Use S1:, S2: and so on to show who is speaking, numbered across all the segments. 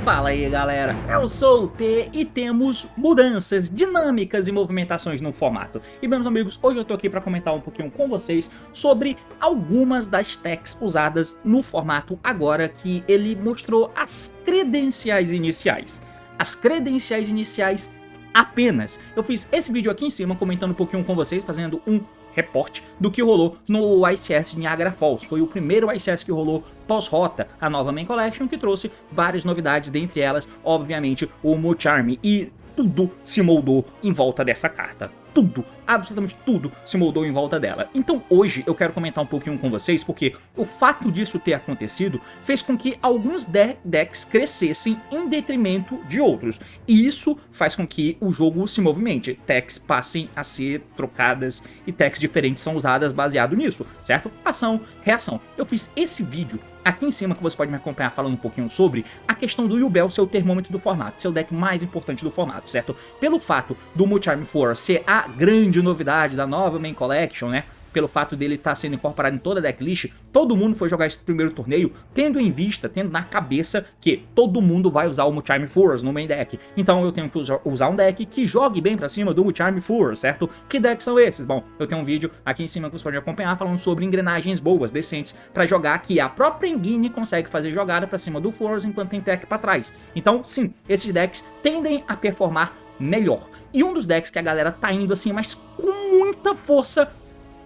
S1: Fala aí galera, eu sou o T e temos mudanças, dinâmicas e movimentações no formato. E meus amigos, hoje eu tô aqui para comentar um pouquinho com vocês sobre algumas das techs usadas no formato agora que ele mostrou as credenciais iniciais. As credenciais iniciais apenas. Eu fiz esse vídeo aqui em cima comentando um pouquinho com vocês, fazendo um reporte do que rolou no ICS Niagara Falls. Foi o primeiro ICS que rolou pós-rota, a nova Main Collection, que trouxe várias novidades, dentre elas, obviamente, o Mo-Charm, e tudo se moldou em volta dessa carta. Tudo, absolutamente tudo se moldou em volta dela. Então hoje eu quero comentar um pouquinho com vocês, porque o fato disso ter acontecido fez com que alguns decks crescessem em detrimento de outros. E isso faz com que o jogo se movimente. Techs passem a ser trocadas e techs diferentes são usadas baseado nisso, certo? Ação, reação. Eu fiz esse vídeo aqui em cima que você pode me acompanhar falando um pouquinho sobre a questão do Yubel ser o termômetro do formato, ser o deck mais importante do formato, certo? Pelo fato do Mo-Charm 4 ser a grande novidade da nova Main Collection, né? Pelo fato dele estar sendo incorporado em toda a decklist, todo mundo foi jogar esse primeiro torneio tendo em vista, tendo na cabeça que todo mundo vai usar o Mo-Charm Force no main deck. Então eu tenho que usar um deck que jogue bem pra cima do Mo-Charm Force, certo? Que decks são esses? Bom, eu tenho um vídeo aqui em cima que você pode acompanhar falando sobre engrenagens boas, decentes, pra jogar, que a própria Engine consegue fazer jogada pra cima do Force enquanto tem tech pra trás. Então sim, esses decks tendem a performar melhor. E um dos decks que a galera tá indo assim, mas com muita força,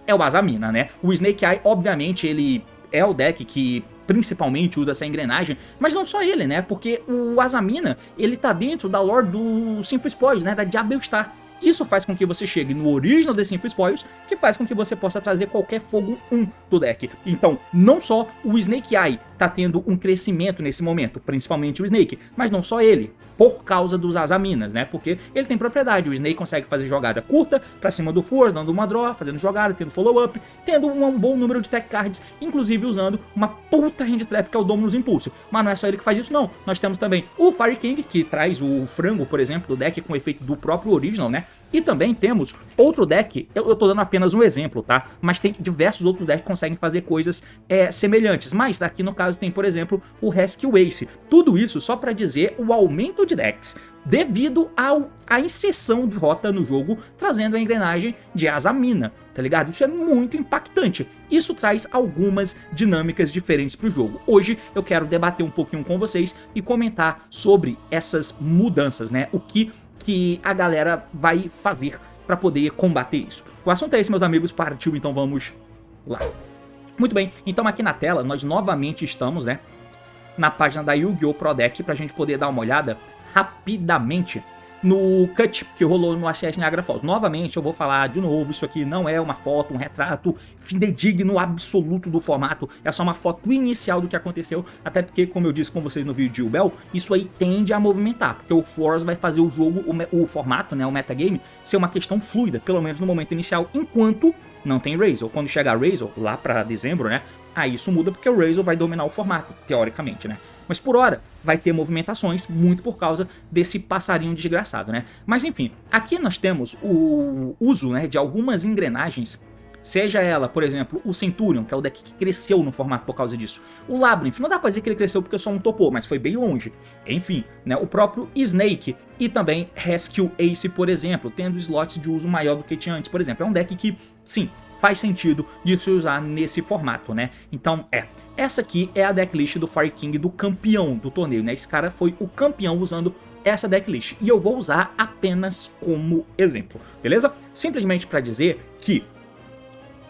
S1: é o Azamina, né? O Snake Eye, obviamente, ele é o deck que principalmente usa essa engrenagem, mas não só ele, né? Porque o Azamina, ele tá dentro da lore do Sinful Spoils, né? Da Diablo Star. Isso faz com que você chegue no original de Sinful Spoils, que faz com que você possa trazer qualquer fogo 1 do deck. Então, não só o Snake Eye tá tendo um crescimento nesse momento, principalmente o Snake, mas não só ele, por causa dos Azaminas, né? Porque ele tem propriedade, o Snake consegue fazer jogada curta pra cima do Force, dando uma draw, fazendo jogada, tendo follow-up, tendo um bom número de tech cards, inclusive usando uma puta hand trap que é o Dominus Impulso. Mas não é só ele que faz isso não, nós temos também o Fire King, que traz o frango, por exemplo, do deck com efeito do próprio original, né? E também temos outro deck, eu tô dando apenas um exemplo, tá? Mas tem diversos outros decks que conseguem fazer coisas semelhantes. Mas aqui no caso tem, por exemplo, o Rescue Ace. Tudo isso só pra dizer o aumento de decks devido à inserção de rota no jogo, trazendo a engrenagem de Azamina, tá ligado? Isso é muito impactante. Isso traz algumas dinâmicas diferentes pro jogo. Hoje eu quero debater um pouquinho com vocês e comentar sobre essas mudanças, né? O que a galera vai fazer para poder combater isso. O assunto é esse, meus amigos, partiu, então vamos lá. Muito bem, então aqui na tela nós novamente estamos, né, na página da Yu-Gi-Oh! Pro Deck, pra gente poder dar uma olhada rapidamente no cut que rolou no ICS Niagara Falls. Novamente eu vou falar de novo, isso aqui não é uma foto, um retrato fidedigno absoluto do formato, é só uma foto inicial do que aconteceu, até porque, como eu disse com vocês no vídeo de Yubel, isso aí tende a movimentar, porque o Force vai fazer o jogo, o formato, né, o metagame, ser uma questão fluida, pelo menos no momento inicial, enquanto não tem Razor. Quando chegar Razor, lá pra dezembro, né, aí isso muda porque o Razor vai dominar o formato, teoricamente, né. Mas por hora vai ter movimentações muito por causa desse passarinho desgraçado, né? Mas enfim, aqui nós temos o uso, né, de algumas engrenagens, seja ela, por exemplo, o Centurion, que é o deck que cresceu no formato por causa disso. O Labyrinth, não dá pra dizer que ele cresceu porque só um topou, mas foi bem longe. Enfim, né, o próprio Snake e também Rescue Ace, por exemplo, tendo slots de uso maior do que tinha antes, por exemplo. É um deck que, sim, faz sentido de se usar nesse formato, né? Então, essa aqui é a decklist do Fire King, do campeão do torneio, né? Esse cara foi o campeão usando essa decklist, e eu vou usar apenas como exemplo, beleza? Simplesmente para dizer que,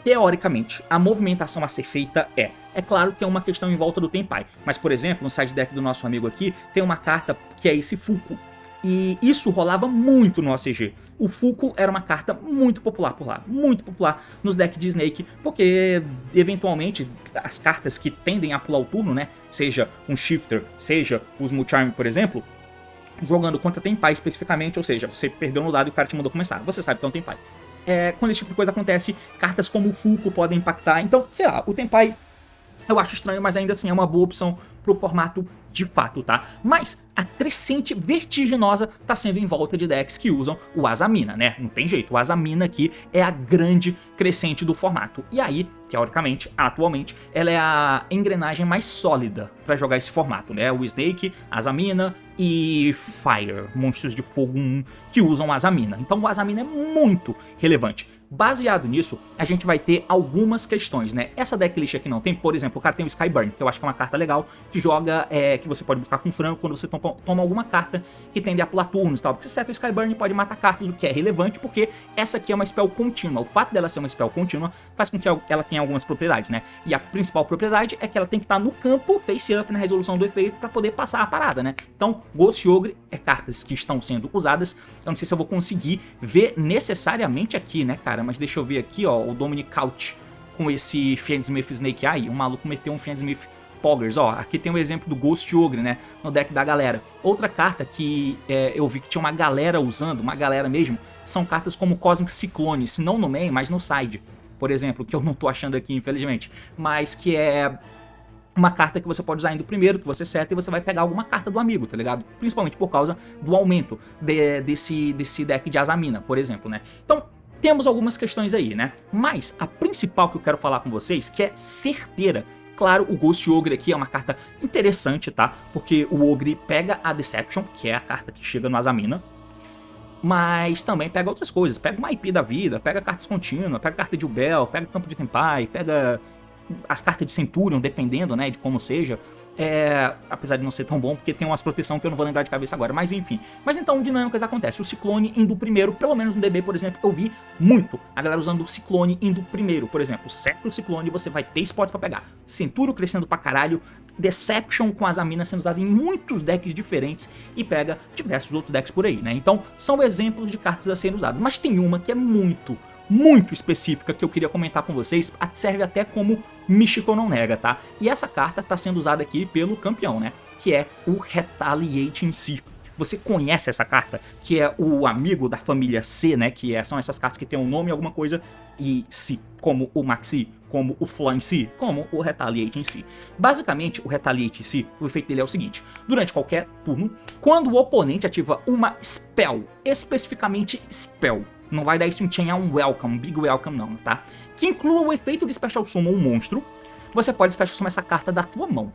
S1: teoricamente, a movimentação a ser feita é claro que é uma questão em volta do Tenpai, mas, por exemplo, no side deck do nosso amigo aqui, tem uma carta que é esse Fuku, e isso rolava muito no OCG. O Fuku era uma carta muito popular por lá, muito popular nos decks de Snake, porque eventualmente as cartas que tendem a pular o turno, né, seja um Shifter, seja os Mo-Charm, por exemplo, jogando contra Tenpai especificamente, ou seja, você perdeu no dado e o cara te mandou começar, você sabe que é um Tenpai. Quando esse tipo de coisa acontece, cartas como o Fuku podem impactar, então, sei lá, o Tenpai eu acho estranho, mas ainda assim é uma boa opção pro formato de fato, tá? Mas a crescente vertiginosa tá sendo em volta de decks que usam o Azamina, né? Não tem jeito, o Azamina aqui é a grande crescente do formato. E aí, teoricamente, atualmente, ela é a engrenagem mais sólida para jogar esse formato, né? O Snake, Azamina e Fire, monstros de fogo 1 que usam o Azamina. Então o Azamina é muito relevante. Baseado nisso, a gente vai ter algumas questões, né? Essa decklist aqui não tem, por exemplo, o cara tem o Skyburn, que eu acho que é uma carta legal, que joga, que você pode buscar com frango quando você toma alguma carta que tende a pular turnos e tal. Porque se seta o Skyburn pode matar cartas, o que é relevante, porque essa aqui é uma spell contínua. O fato dela ser uma spell contínua faz com que ela tenha algumas propriedades, né? E a principal propriedade é que ela tem que estar no campo, face up, na resolução do efeito, para poder passar a parada, né? Então, Ghost Ogre é cartas que estão sendo usadas. Eu não sei se eu vou conseguir ver necessariamente aqui, né, cara? Mas deixa eu ver aqui, ó, o Dominic Couch com esse Fiendsmith Snake Eye. O maluco meteu um Fiendsmith Poggers, ó. Aqui tem um exemplo do Ghost Ogre, né, no deck da galera. Outra carta que eu vi que tinha uma galera usando, uma galera mesmo, são cartas como Cosmic Cyclone, se não no main, mas no side, por exemplo, que eu não tô achando aqui, infelizmente, mas que é uma carta que você pode usar indo primeiro, que você seta e você vai pegar alguma carta do amigo, tá ligado? Principalmente por causa do aumento desse deck de Azamina, por exemplo, né? Então, temos algumas questões aí, né? Mas a principal que eu quero falar com vocês, que é certeira. Claro, o Ghost Ogre aqui é uma carta interessante, tá? Porque o Ogre pega a Deception, que é a carta que chega no Azamina, mas também pega outras coisas. Pega uma IP da vida, pega cartas contínuas, pega carta de Ubel, pega Campo de Tempai, pega as cartas de Centurion, dependendo, né, de como seja. Apesar de não ser tão bom, porque tem umas proteção que eu não vou lembrar de cabeça agora, mas enfim. Mas então, dinâmicas acontece. O Ciclone indo primeiro, pelo menos no DB, por exemplo, eu vi muito a galera usando o Ciclone indo primeiro. Por exemplo, Sceptro Ciclone, você vai ter spots pra pegar. Centurion crescendo pra caralho, Deception com Azamina sendo usado em muitos decks diferentes e pega diversos outros decks por aí, né? Então, são exemplos de cartas a serem usadas. Mas tem uma que é muito específica que eu queria comentar com vocês, serve até como Michiko não nega, tá? E essa carta tá sendo usada aqui pelo campeão, né? Que é o Retaliate em si. Você conhece essa carta, que é o amigo da família C, né? Que são essas cartas que tem um nome, alguma coisa, e si, como o Maxi, como o Flaw em si, como o Retaliate em si. Basicamente, o Retaliate em si, o efeito dele é o seguinte: durante qualquer turno, quando o oponente ativa uma spell, especificamente spell, não vai dar isso um chain, um welcome, big welcome não, tá? Que inclua o efeito de Special Summon um monstro, você pode Special Summon essa carta da tua mão.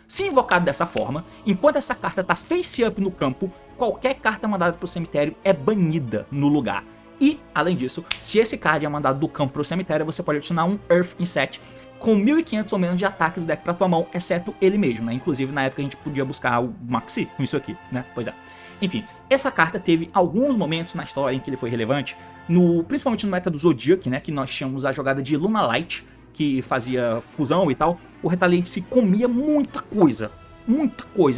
S1: Se invocado dessa forma, enquanto essa carta tá face up no campo, qualquer carta mandada pro cemitério é banida no lugar. E, além disso, se esse card é mandado do campo pro cemitério, você pode adicionar um Earth Inset com 1500 ou menos de ataque do deck pra tua mão, exceto ele mesmo, né? Inclusive, na época a gente podia buscar o Maxi com isso aqui, né? Pois é. Enfim, essa carta teve alguns momentos na história em que ele foi relevante, principalmente no meta do Zodiac, né, que nós tínhamos a jogada de Luna Light, que fazia fusão e tal. O Retaliante se comia muita coisa,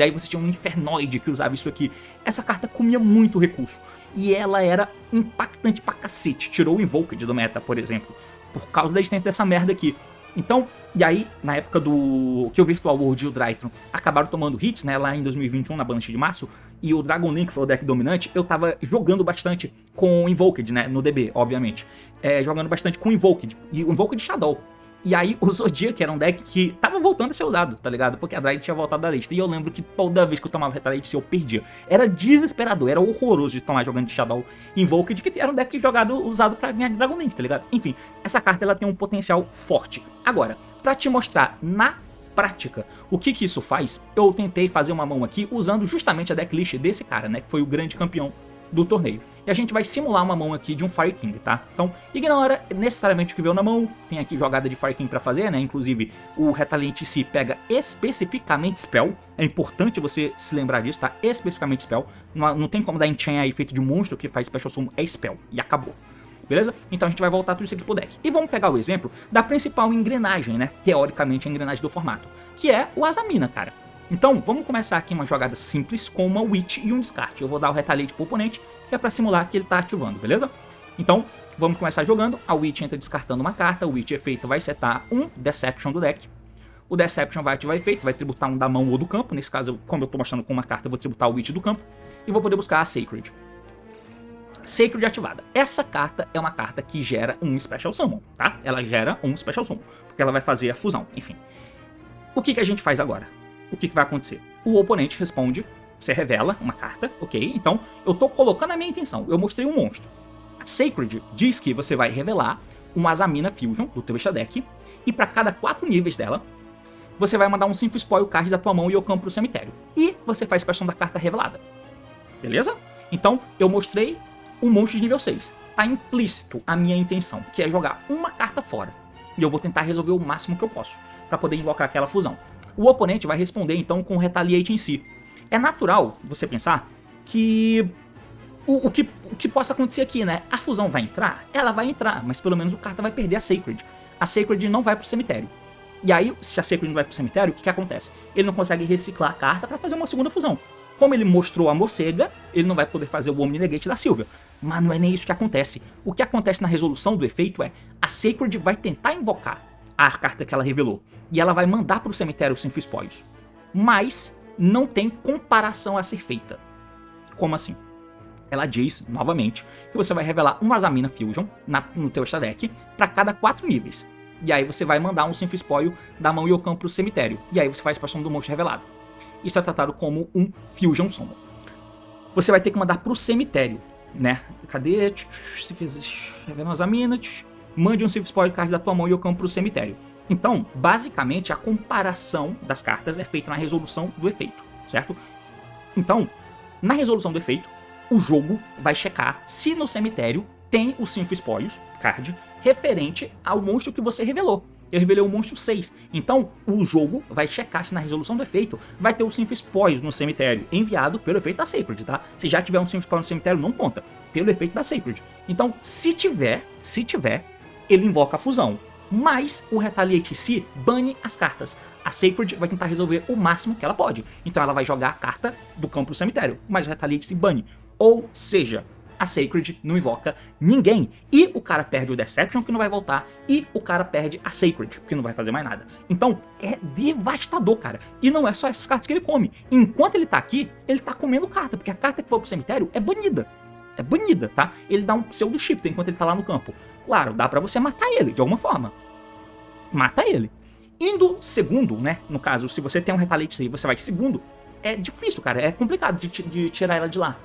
S1: aí você tinha um Infernoid que usava isso aqui. Essa carta comia muito recurso, e ela era impactante pra cacete, tirou o Invoked do meta, por exemplo, por causa da existência dessa merda aqui. Então, e aí, na época que o Virtual World e o Drytron acabaram tomando hits, né, lá em 2021, na Banshee de março, e o Dragon Link foi o deck dominante, eu tava jogando bastante com Invoked, né, no DB, obviamente. Jogando bastante com Invoked, e o Invoked Shadow. E aí o Zodiac era um deck que tava voltando a ser usado, tá ligado? Porque a Dryad tinha voltado da lista. E eu lembro que toda vez que eu tomava Retaliate, eu perdia. Era desesperador, era horroroso de tomar jogando de Shadow Invoked, que era um deck usado pra ganhar de Dragon Link, tá ligado? Enfim, essa carta ela tem um potencial forte. Agora, pra te mostrar na prática o que isso faz, eu tentei fazer uma mão aqui usando justamente a decklist desse cara, né? Que foi o grande campeão do torneio. E a gente vai simular uma mão aqui de um Fire King, tá? Então, ignora necessariamente o que veio na mão. Tem aqui jogada de Fire King pra fazer, né? Inclusive, o Retaliante se pega especificamente Spell. É importante você se lembrar disso, tá? Especificamente Spell. Não tem como dar enchain aí feito de monstro que faz Special Summon, é Spell. E acabou. Beleza? Então a gente vai voltar tudo isso aqui pro deck. E vamos pegar o exemplo da principal engrenagem, né? Teoricamente a engrenagem do formato. Que é o Azamina, cara. Então, vamos começar aqui uma jogada simples com uma Witch e um descarte. Eu vou dar o Retaliate pro oponente, que é pra simular que ele tá ativando, beleza? Então, vamos começar jogando. A Witch entra descartando uma carta. O Witch efeito vai setar um Deception do deck. O Deception vai ativar efeito, vai tributar um da mão ou do campo. Nesse caso, como eu tô mostrando com uma carta, eu vou tributar o Witch do campo. E vou poder buscar a Sacred. Sacred ativada. Essa carta é uma carta que gera um Special Summon, tá? Ela gera um Special Summon, porque ela vai fazer a fusão, enfim. O que a gente faz agora? o que vai acontecer? O oponente responde, você revela uma carta, ok? Então, eu tô colocando a minha intenção, eu mostrei um monstro. A Sacred diz que você vai revelar um Azamina Fusion do teu extra deck, e para cada 4 níveis dela, você vai mandar um Sinful Spoil card da tua mão e eu campo pro cemitério. E você faz questão da carta revelada. Beleza? Então, eu mostrei um monstro de nível 6. Tá implícito a minha intenção, que é jogar uma carta fora. E eu vou tentar resolver o máximo que eu posso, para poder invocar aquela fusão. O oponente vai responder então com o Retaliate em si. É natural você pensar que o que possa acontecer aqui, né? A fusão vai entrar? Ela vai entrar, mas pelo menos o carta vai perder a Sacred. A Sacred não vai pro cemitério. E aí, se a Sacred não vai pro cemitério, o que acontece? Ele não consegue reciclar a carta para fazer uma segunda fusão. Como ele mostrou a morcega, ele não vai poder fazer o Omni Negate da Sylvia. Mas não é nem isso que acontece. O que acontece na resolução do efeito é a Sacred vai tentar invocar a carta que ela revelou. E ela vai mandar pro cemitério os Sinful Spoils. Mas não tem comparação a ser feita. Como assim? Ela diz, novamente, que você vai revelar um Azamina Fusion no teu extra deck para cada 4 níveis. E aí você vai mandar um Sinful Spoil da mão Yokan pro cemitério. E aí você faz a expansão do monstro revelado. Isso é tratado como um Fusion Summon. Você vai ter que mandar pro cemitério, né? Cadê? Se fez revela um Azamina, mande um Sinful Spoil card da tua mão Yokan pro cemitério. Então, basicamente, a comparação das cartas é feita na resolução do efeito, certo? Então, na resolução do efeito, o jogo vai checar se no cemitério tem o Sinful Spoils card referente ao monstro que você revelou. Eu revelei o monstro 6. Então, o jogo vai checar se na resolução do efeito vai ter o Sinful Spoils no cemitério, enviado pelo efeito da Sacred, tá? Se já tiver um Sinful Spoil no cemitério, não conta, pelo efeito da Sacred. Então, se tiver, ele invoca a fusão. Mas o Retaliate C bane as cartas. A Sacred vai tentar resolver o máximo que ela pode. Então ela vai jogar a carta do campo pro cemitério, mas o Retaliate C bane. Ou seja, a Sacred não invoca ninguém. E o cara perde o Deception, que não vai voltar. E o cara perde a Sacred, que não vai fazer mais nada. Então é devastador, cara. E não é só essas cartas que ele come. Enquanto ele tá aqui, ele tá comendo carta. Porque a carta que for pro cemitério é banida. É banida, tá? Ele dá um pseudo shift enquanto ele tá lá no campo. Claro, dá pra você matar ele, de alguma forma. Mata ele. Indo segundo, né? No caso, se você tem um Retaliate e você vai segundo, é difícil, cara. É complicado de tirar ela de lá.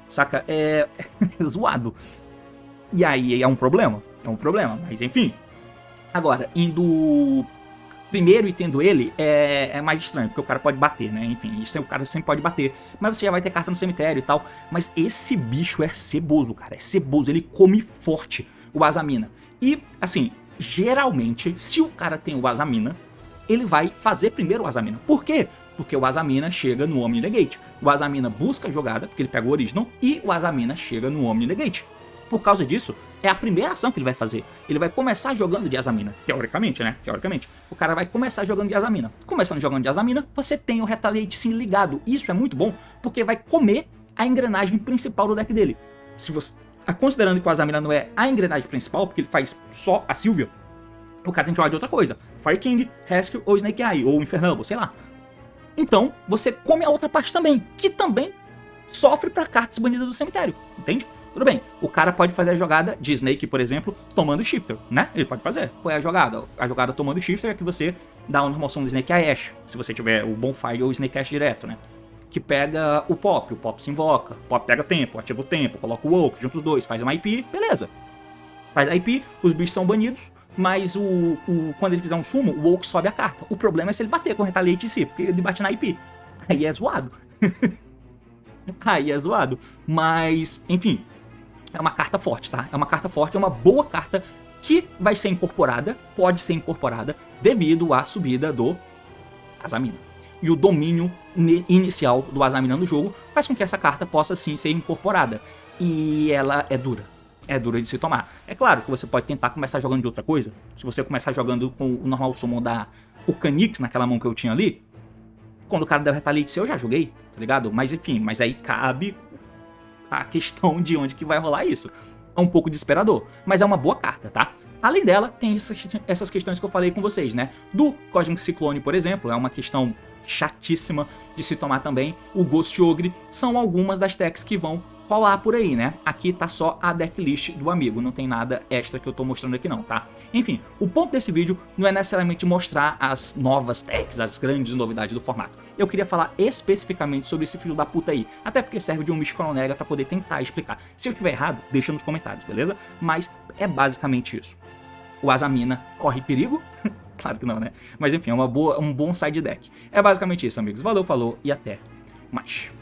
S1: Saca? É zoado. E aí é um problema. É um problema, mas enfim. Agora, indo primeiro e tendo ele, é mais estranho, porque o cara pode bater, né? Enfim, isso o cara sempre pode bater. Mas você já vai ter carta no cemitério e tal. Mas esse bicho é ceboso, cara. É ceboso. Ele come forte o Azamina. E, assim, geralmente, se o cara tem o Azamina, ele vai fazer primeiro o Azamina. Por quê? Porque o Azamina chega no Omni Negate. O Azamina busca a jogada, porque ele pega o Original, e o Azamina chega no Omni Negate. Por causa disso, é a primeira ação que ele vai fazer. Ele vai começar jogando de Azamina. Teoricamente, né? Teoricamente. O cara vai começar jogando de Azamina. Começando jogando de Azamina, você tem o Retaliate sim ligado. Isso é muito bom, porque vai comer a engrenagem principal do deck dele. Se você... Considerando que o Azamina não é a engrenagem principal, porque ele faz só a Sylvia, o cara tem que jogar de outra coisa. Fire King, Rescue ou Snake Eye, ou Infernable, sei lá. Então, você come a outra parte também, que também sofre para cartas banidas do cemitério, entende? Tudo bem, o cara pode fazer a jogada de Snake, por exemplo, tomando Shifter, né? Ele pode fazer. Qual é a jogada? A jogada tomando Shifter é que você dá uma normal do Snake Eye Ash, se você tiver o Bonfire ou o Snake Ash direto, né? Que pega o Pop se invoca, o Pop pega tempo, ativa o tempo, coloca o Oak, junta os dois, faz uma IP, beleza. Faz a IP, os bichos são banidos, mas quando ele fizer um sumo, o Oak sobe a carta. O problema é se ele bater com o Retaliate em si, porque ele bate na IP. Aí é zoado. Aí é zoado. Mas, enfim, é uma carta forte, tá? É uma carta forte, é uma boa carta que vai ser incorporada, pode ser incorporada, devido à subida do Azamina. E o domínio inicial do Azamina no jogo faz com que essa carta possa sim ser incorporada. E ela é dura. É dura de se tomar. É claro que você pode tentar começar jogando de outra coisa. Se você começar jogando com o normal summon da Ocanix naquela mão que eu tinha ali, quando o cara der o Retaliate, eu já joguei, tá ligado? Mas enfim, mas aí cabe a questão de onde que vai rolar isso. É um pouco desesperador, mas é uma boa carta, tá? Além dela, tem essas questões que eu falei com vocês, né? Do Cosmic Cyclone, por exemplo, é uma questão chatíssima de se tomar também. O Ghost Ogre são algumas das techs que vão rolar por aí, né? Aqui tá só a decklist do amigo, não tem nada extra que eu tô mostrando aqui não, tá? Enfim, o ponto desse vídeo não é necessariamente mostrar as novas techs, as grandes novidades do formato. Eu queria falar especificamente sobre esse filho da puta aí, até porque serve de um Chrononega pra poder tentar explicar. Se eu estiver errado, deixa nos comentários, beleza? Mas é basicamente isso. O Azamina corre perigo? Claro que não, né? Mas enfim, é um bom side deck. É basicamente isso, amigos. Valeu, falou e até mais.